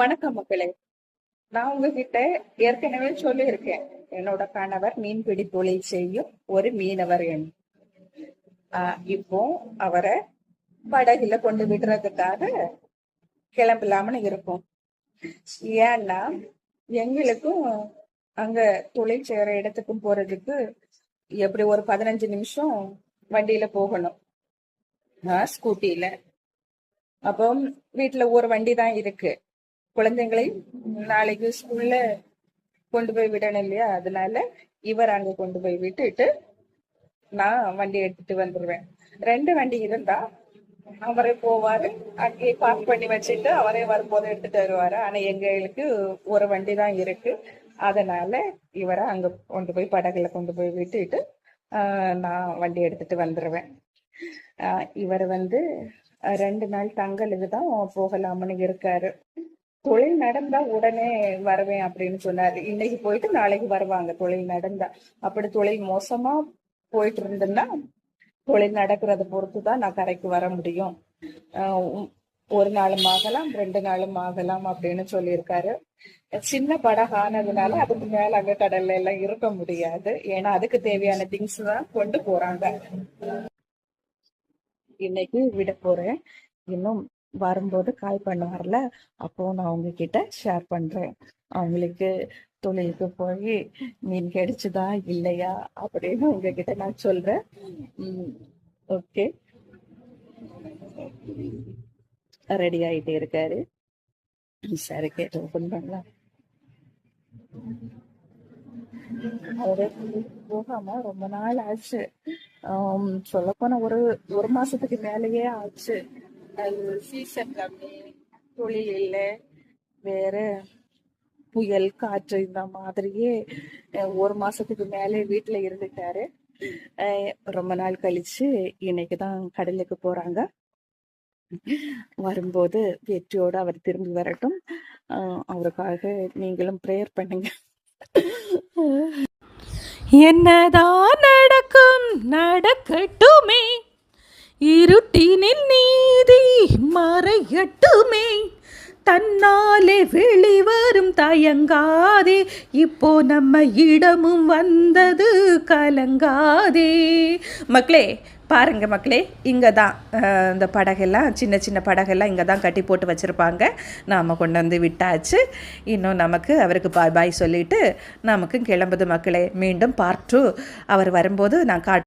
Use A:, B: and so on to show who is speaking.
A: வணக்கம் மக்களே. நான் உங்ககிட்ட ஏற்கனவே சொல்லியிருக்கேன். என்னோட கணவர் மீன்பிடி தொழில் செய்யும் ஒரு மீனவர் இப்போ அவரை படகுல கொண்டு விடுறதுக்காக கிளம்பலாம்னு இருக்கும். ஏன்னா எங்களுக்கும் அங்க தொழில் செய்யற இடத்துக்கும் போறதுக்கு எப்படி ஒரு 15 நிமிஷம் வண்டியில போகணும், ஸ்கூட்டில. அப்போ வீட்டுல ஒரு வண்டி தான் இருக்கு. குழந்தைங்களை நாளைக்கு ஸ்கூல்ல கொண்டு போய் விடணும் இல்லையா, அதனால இவர் அங்க கொண்டு போய் விட்டுட்டு நான் வண்டி எடுத்துட்டு வந்துருவேன். 2 வண்டி இருந்தா அவரே போவாரு, அங்கேயே பார்க் பண்ணி வச்சுட்டு அவரே வரும்போது எடுத்துட்டு வருவாரு. ஆனா எங்களுக்கு ஒரு வண்டி தான் இருக்கு. அதனால இவரை அங்க கொண்டு போய் படகுல கொண்டு போய் விட்டுட்டு நான் வண்டி எடுத்துட்டு வந்துருவேன். இவர் 2 நாள் தங்களுக்கு தான் போகலாம்னு இருக்காரு. தொழில் நடந்தா உடனே வருவேன் அப்படின்னு சொன்னாரு. இன்னைக்கு போயிட்டு நாளைக்கு வருவாங்க தொழில் நடந்தா. அப்படி தொழில் மோசமா போயிட்டு இருந்தேன்னா தொழில் நடக்கிறத பொறுத்துதான் நான் கரைக்கு வர முடியும். ஒரு நாளும் ஆகலாம், 2 நாளும் ஆகலாம் அப்படின்னு சொல்லியிருக்காரு. சின்ன படகானதுனால அதுக்கு மேல அங்க கடல்ல எல்லாம் இருக்க முடியாது. ஏன்னா அதுக்கு தேவையான திங்ஸ் தான் கொண்டு போறாங்க. இன்னைக்கு விட போறேன். இன்னும் வரும்போது கால் பண்ணுவார்ல, அப்போ நான் உங்ககிட்ட ஷேர் பண்றேன். அவங்களுக்கு தொழிலுக்கு போய் மீன் கிடைச்சுதா இல்லையா அப்படின்னு உங்ககிட்ட நான் சொல்றேன். ஓகே, ரெடி ஆயிட்டே இருக்காரு. சரி, கேட்டு ஓபன் பண்ணலாம். அவரே போகாம ரொம்ப நாள் ஆச்சு. சொல்லப்போனா ஒரு ஒரு மாசத்துக்கு மேலேயே ஆச்சு. அது சீசன் கம்மி, தொழில் இல்லை, வேற புயல் காற்று இந்த மாதிரியே ஒரு மாசத்துக்கு மேலே வீட்டுல இருந்துட்டாரு. ரொம்ப நாள் கழிச்சு இன்னைக்குதான் கடலுக்கு போறாங்க. வரும்போது வெற்றியோட அவர் திரும்பி வரட்டும். அவருக்காக நீங்களும் ப்ரேயர் பண்ணுங்க.
B: என்னதான் நடக்கும் நடக்கட்டுமே, இருட்டினில் நீதி மறையட்டுமே, தன்னாலே வெளிவரும் தயங்காதே, இப்போ நம்ம இடமும் வந்தது கலங்காதே. மக்களே பாருங்க மக்களே, இங்கே தான் இந்த படகெல்லாம் சின்ன சின்ன படகெல்லாம் இங்கே தான் கட்டி போட்டு வச்சுருப்பாங்க. நாம் கொண்டு வந்து விட்டாச்சு. இன்னும் நமக்கு அவருக்கு பாய் பாய் சொல்லிவிட்டு நமக்கு கிளம்புது மக்களே. மீண்டும் பார்ட் 2 அவர் வரும்போது நான்